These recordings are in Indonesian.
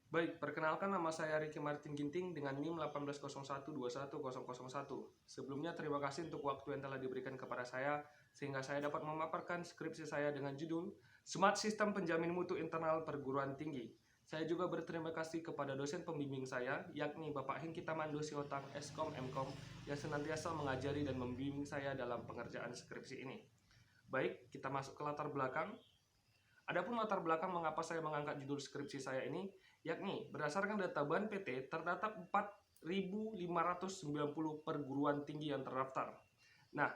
Baik, perkenalkan nama saya Ricky Martin Ginting dengan NIM 1801210001. Sebelumnya terima kasih untuk waktu yang telah diberikan kepada saya sehingga saya dapat memaparkan skripsi saya dengan judul Smart System Penjamin Mutu Internal Perguruan Tinggi. Saya juga berterima kasih kepada dosen pembimbing saya, yakni Bapak Hengki Tamando Sihotak, Eskom Mkom, yang senantiasa mengajari dan membimbing saya dalam pengerjaan skripsi ini. Baik, kita masuk ke latar belakang. Adapun latar belakang mengapa saya mengangkat judul skripsi saya ini, yakni berdasarkan data BAN PT terdapat 4.590 perguruan tinggi yang terdaftar. Nah,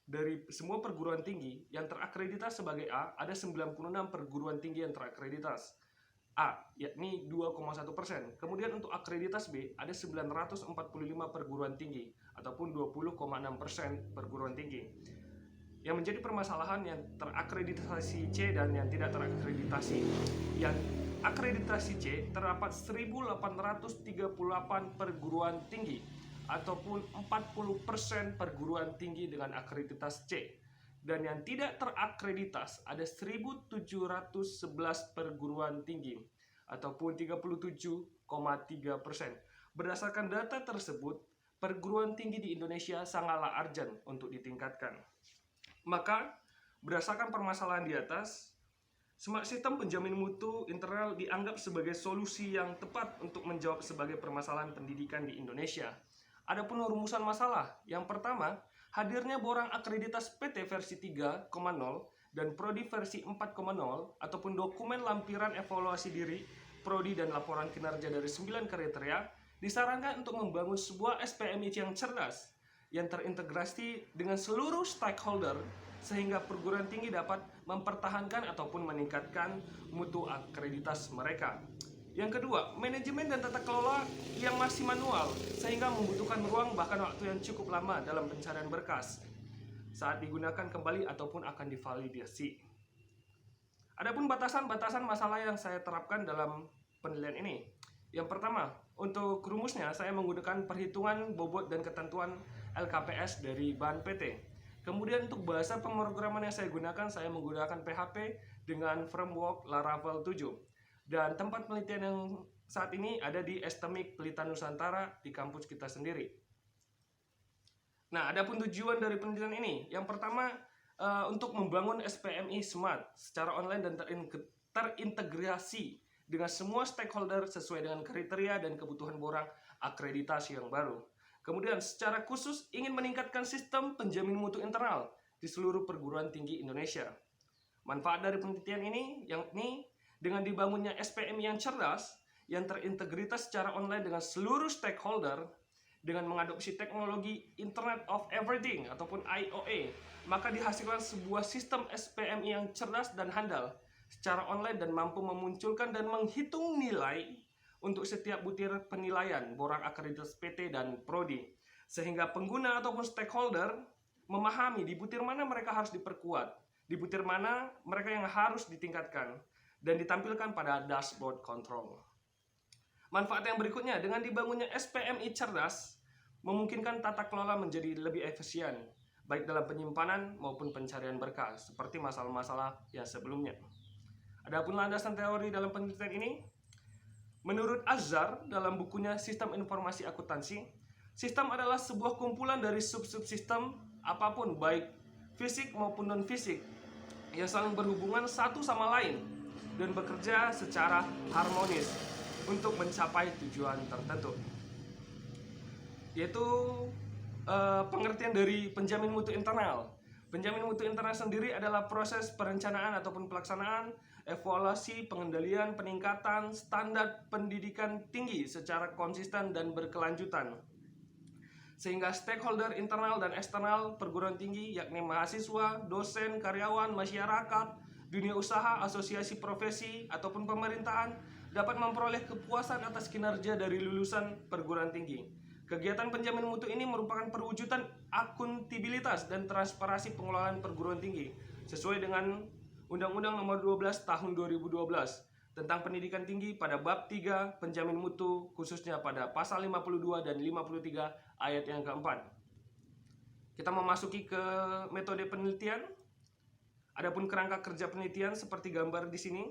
dari semua perguruan tinggi yang terakreditasi sebagai A, ada 96 perguruan tinggi yang terakreditasi A, yakni 2,1%. Kemudian untuk akreditas B, ada 945 perguruan tinggi, ataupun 20,6% perguruan tinggi. Yang menjadi permasalahan yang terakreditasi C dan yang tidak terakreditasi. Yang akreditasi C terdapat 1.838 perguruan tinggi ataupun 40% perguruan tinggi dengan akreditas C. Dan yang tidak terakreditasi ada 1.711 perguruan tinggi ataupun 37,3%. Berdasarkan data tersebut, perguruan tinggi di Indonesia sangatlah urgent untuk ditingkatkan. Maka, berdasarkan permasalahan di atas, Smart System Penjamin Mutu Internal dianggap sebagai solusi yang tepat untuk menjawab sebagai permasalahan pendidikan di Indonesia. Adapun rumusan masalah, yang pertama, hadirnya borang akreditas PT versi 3,0 dan Prodi versi 4,0 ataupun dokumen lampiran evaluasi diri, Prodi dan laporan kinerja dari 9 kriteria disarankan untuk membangun sebuah SPMI yang cerdas yang terintegrasi dengan seluruh stakeholder sehingga perguruan tinggi dapat mempertahankan ataupun meningkatkan mutu akreditas mereka. Yang kedua, manajemen dan tata kelola yang masih manual sehingga membutuhkan ruang bahkan waktu yang cukup lama dalam pencarian berkas saat digunakan kembali ataupun akan divalidasi. Adapun batasan-batasan masalah yang saya terapkan dalam penilaian ini. Yang pertama, untuk rumusnya saya menggunakan perhitungan bobot dan ketentuan LKPS dari BAN PT. Kemudian untuk bahasa pemrograman yang saya gunakan, saya menggunakan PHP dengan framework Laravel 7. Dan tempat penelitian yang saat ini ada di STMIK Pelita Nusantara di kampus kita sendiri. Nah, adapun tujuan dari penelitian ini, yang pertama untuk membangun SPMI Smart secara online dan terintegrasi dengan semua stakeholder sesuai dengan kriteria dan kebutuhan borang akreditasi yang baru. Kemudian secara khusus ingin meningkatkan sistem penjamin mutu internal di seluruh perguruan tinggi Indonesia. Manfaat dari penelitian ini yakni dengan dibangunnya SPMI yang cerdas, yang terintegritas secara online dengan seluruh stakeholder, dengan mengadopsi teknologi Internet of Everything ataupun IoE, maka dihasilkan sebuah sistem SPMI yang cerdas dan handal secara online dan mampu memunculkan dan menghitung nilai untuk setiap butir penilaian borang akreditas PT dan Prodi, sehingga pengguna ataupun stakeholder memahami di butir mana mereka harus diperkuat, di butir mana mereka yang harus ditingkatkan, dan ditampilkan pada dashboard control. Manfaat yang berikutnya, dengan dibangunnya SPMI cerdas, memungkinkan tata kelola menjadi lebih efisien, baik dalam penyimpanan maupun pencarian berkas, seperti masalah-masalah yang sebelumnya. Adapun landasan teori dalam penelitian ini, menurut Azhar dalam bukunya Sistem Informasi Akuntansi, sistem adalah sebuah kumpulan dari sub-subsistem apapun baik fisik maupun non-fisik yang saling berhubungan satu sama lain dan bekerja secara harmonis untuk mencapai tujuan tertentu. Yaitu pengertian dari penjamin mutu internal. Penjamin mutu internal sendiri adalah proses perencanaan ataupun pelaksanaan, evaluasi, pengendalian, peningkatan standar pendidikan tinggi secara konsisten dan berkelanjutan. Sehingga stakeholder internal dan eksternal perguruan tinggi, yakni mahasiswa, dosen, karyawan, masyarakat, dunia usaha, asosiasi profesi, ataupun pemerintahan, dapat memperoleh kepuasan atas kinerja dari lulusan perguruan tinggi. Kegiatan penjamin mutu ini merupakan perwujudan akuntabilitas dan transparansi pengelolaan perguruan tinggi sesuai dengan Undang-Undang Nomor 12 Tahun 2012 tentang pendidikan tinggi pada bab 3 penjamin mutu, khususnya pada pasal 52 dan 53 ayat yang keempat. Kita memasuki ke metode penelitian. Adapun kerangka kerja penelitian seperti gambar di sini.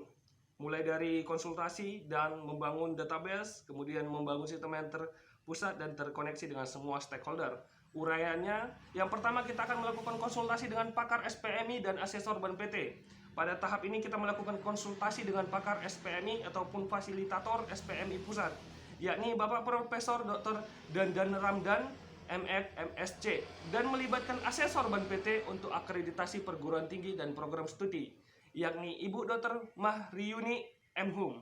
mulai dari konsultasi dan membangun database, kemudian membangun sistem yang terpusat dan terkoneksi dengan semua stakeholder. Uraiannya, yang pertama kita akan melakukan konsultasi dengan pakar SPMI dan asesor Ban PT. Pada tahap ini kita melakukan konsultasi dengan pakar SPMI ataupun fasilitator SPMI pusat, yakni Bapak Profesor Dr. Dandan Ramdan, MF, MSc, dan melibatkan asesor Ban PT untuk akreditasi perguruan tinggi dan program studi, yakni Ibu Dr. Mahriyuni M. Hum.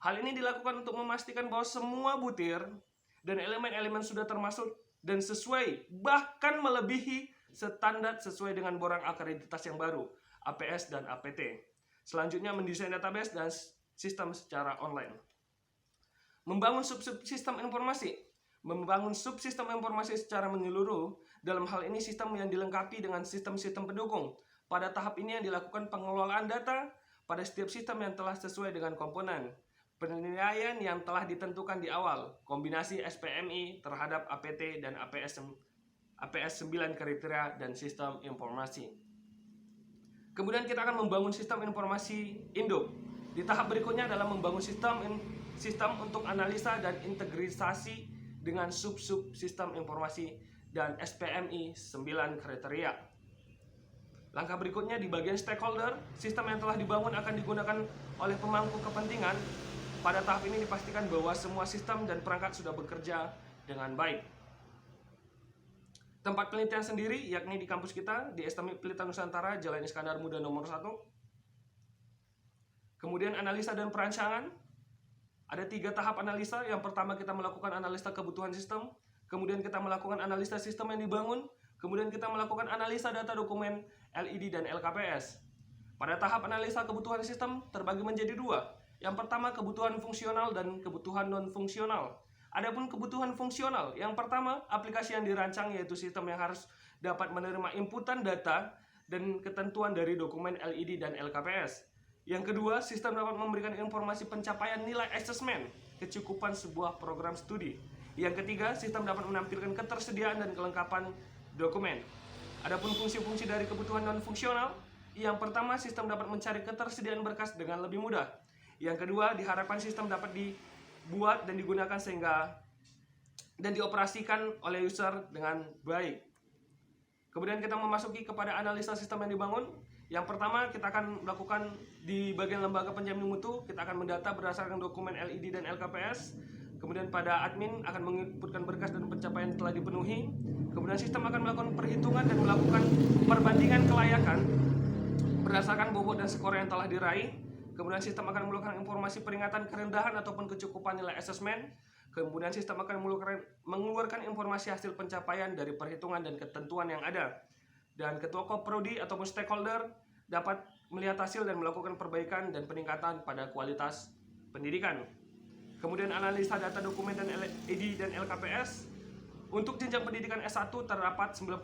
Hal ini dilakukan untuk memastikan bahwa semua butir dan elemen-elemen sudah termasuk dan sesuai, bahkan melebihi standar sesuai dengan borang akreditasi yang baru, APS dan APT. Selanjutnya mendesain database dan sistem secara online. Membangun subsistem informasi. Membangun subsistem informasi secara menyeluruh, dalam hal ini sistem yang dilengkapi dengan sistem-sistem pendukung. Pada tahap ini yang dilakukan pengelolaan data pada setiap sistem yang telah sesuai dengan komponen. Penilaian yang telah ditentukan di awal, kombinasi SPMI terhadap APT dan APS 9 kriteria dan sistem informasi. Kemudian kita akan membangun sistem informasi induk. Di tahap berikutnya adalah membangun sistem untuk analisa dan integrasi dengan sub-sub sistem informasi dan SPMI 9 kriteria. Langkah berikutnya di bagian stakeholder, sistem yang telah dibangun akan digunakan oleh pemangku kepentingan. Pada tahap ini dipastikan bahwa semua sistem dan perangkat sudah bekerja dengan baik. Tempat penelitian sendiri yakni di kampus kita di STMI Pelita Nusantara, Jalan Iskandar Muda nomor 1. Kemudian analisa dan perancangan. Ada 3 tahap analisa. Yang pertama kita melakukan analisa kebutuhan sistem, kemudian kita melakukan analisa sistem yang dibangun, kemudian kita melakukan analisa data dokumen LED dan LKPS. Pada tahap analisa kebutuhan sistem terbagi menjadi 2. Yang pertama kebutuhan fungsional dan kebutuhan non-fungsional. Adapun kebutuhan fungsional, yang pertama aplikasi yang dirancang yaitu sistem yang harus dapat menerima inputan data dan ketentuan dari dokumen LED dan LKPS. Yang kedua, sistem dapat memberikan informasi pencapaian nilai asesmen, kecukupan sebuah program studi. Yang ketiga, sistem dapat menampilkan ketersediaan dan kelengkapan dokumen. Adapun fungsi-fungsi dari kebutuhan non-fungsional, yang pertama sistem dapat mencari ketersediaan berkas dengan lebih mudah. Yang kedua, diharapkan sistem dapat dibuat dan digunakan sehingga dan dioperasikan oleh user dengan baik. Kemudian kita memasuki kepada analisa sistem yang dibangun. Yang pertama kita akan melakukan di bagian lembaga penjamin mutu, kita akan mendata berdasarkan dokumen LED dan LKPS. Kemudian pada admin akan menginputkan berkas dan pencapaian telah dipenuhi. Kemudian sistem akan melakukan perhitungan dan melakukan perbandingan kelayakan berdasarkan bobot dan skor yang telah diraih. Kemudian sistem akan melakukan informasi peringatan kerendahan ataupun kecukupan nilai asesmen. Kemudian sistem akan mengeluarkan informasi hasil pencapaian dari perhitungan dan ketentuan yang ada. Dan ketua Koprodi ataupun stakeholder dapat melihat hasil dan melakukan perbaikan dan peningkatan pada kualitas pendidikan. Kemudian analisa data dokumen dan LED dan LKPS. Untuk jenjang pendidikan S1 terdapat 96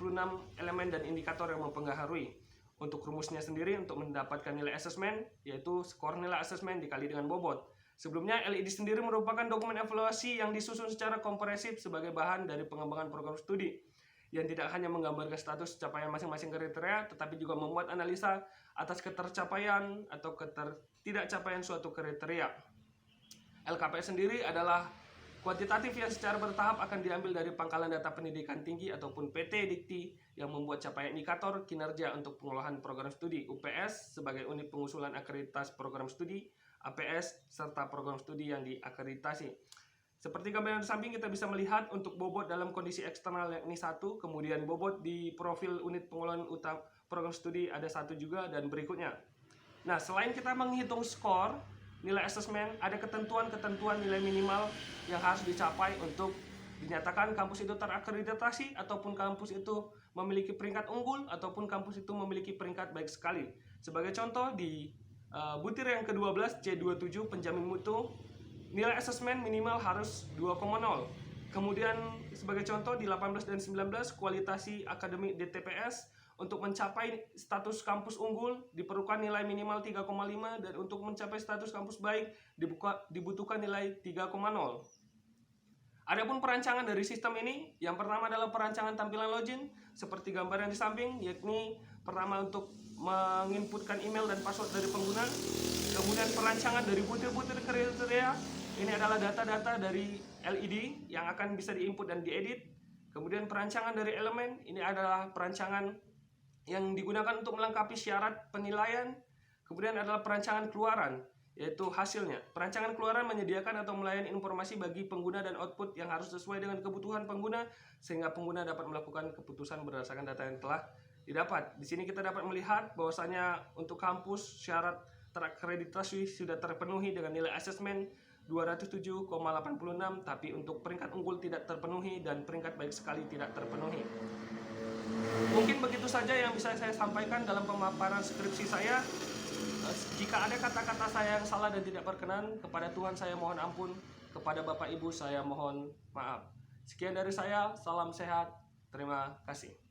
elemen dan indikator yang mempengaruhi. Untuk rumusnya sendiri untuk mendapatkan nilai asesmen, yaitu skor nilai asesmen dikali dengan bobot. Sebelumnya, LED sendiri merupakan dokumen evaluasi yang disusun secara komprehensif sebagai bahan dari pengembangan program studi, yang tidak hanya menggambarkan status capaian masing-masing kriteria, tetapi juga memuat analisa atas ketercapaian atau ketidakcapaian suatu kriteria. LKPS sendiri adalah kuantitatif yang secara bertahap akan diambil dari pangkalan data pendidikan tinggi ataupun PT Dikti yang membuat capaian indikator kinerja untuk pengolahan program studi, UPS sebagai unit pengusulan akreditasi program studi, APS serta program studi yang diakreditasi. Seperti gambaran di samping kita bisa melihat untuk bobot dalam kondisi eksternal yakni 1, kemudian bobot di profil unit pengelolaan utama program studi ada 1 juga dan berikutnya. Nah, selain kita menghitung skor nilai asesmen, ada ketentuan-ketentuan nilai minimal yang harus dicapai untuk dinyatakan kampus itu terakreditasi ataupun kampus itu memiliki peringkat unggul ataupun kampus itu memiliki peringkat baik sekali. Sebagai contoh di butir yang ke-12 C27 penjamin mutu, nilai asesmen minimal harus 2,0. Kemudian sebagai contoh di 18 dan 19 kualitasi akademik DTPS, untuk mencapai status kampus unggul diperlukan nilai minimal 3,5 dan untuk mencapai status kampus baik dibutuhkan nilai 3,0. Adapun perancangan dari sistem ini, yang pertama adalah perancangan tampilan login seperti gambar yang di samping, yakni pertama untuk menginputkan email dan password dari pengguna. Kemudian perancangan dari butir-butir kriteria, ini adalah data-data dari LED yang akan bisa diinput dan diedit. Kemudian perancangan dari elemen, ini adalah perancangan yang digunakan untuk melengkapi syarat penilaian. Kemudian adalah perancangan keluaran, yaitu hasilnya. Perancangan keluaran menyediakan atau melayani informasi bagi pengguna dan output yang harus sesuai dengan kebutuhan pengguna, sehingga pengguna dapat melakukan keputusan berdasarkan data yang telah didapat. Di sini kita dapat melihat bahwasanya untuk kampus syarat terakreditasi sudah terpenuhi dengan nilai asesmen 207,86, tapi untuk peringkat unggul tidak terpenuhi dan peringkat baik sekali tidak terpenuhi. Mungkin begitu saja yang bisa saya sampaikan dalam pemaparan skripsi saya. Jika ada kata-kata saya yang salah dan tidak berkenan, kepada Tuhan saya mohon ampun, kepada Bapak Ibu saya mohon maaf. Sekian dari saya, salam sehat, terima kasih.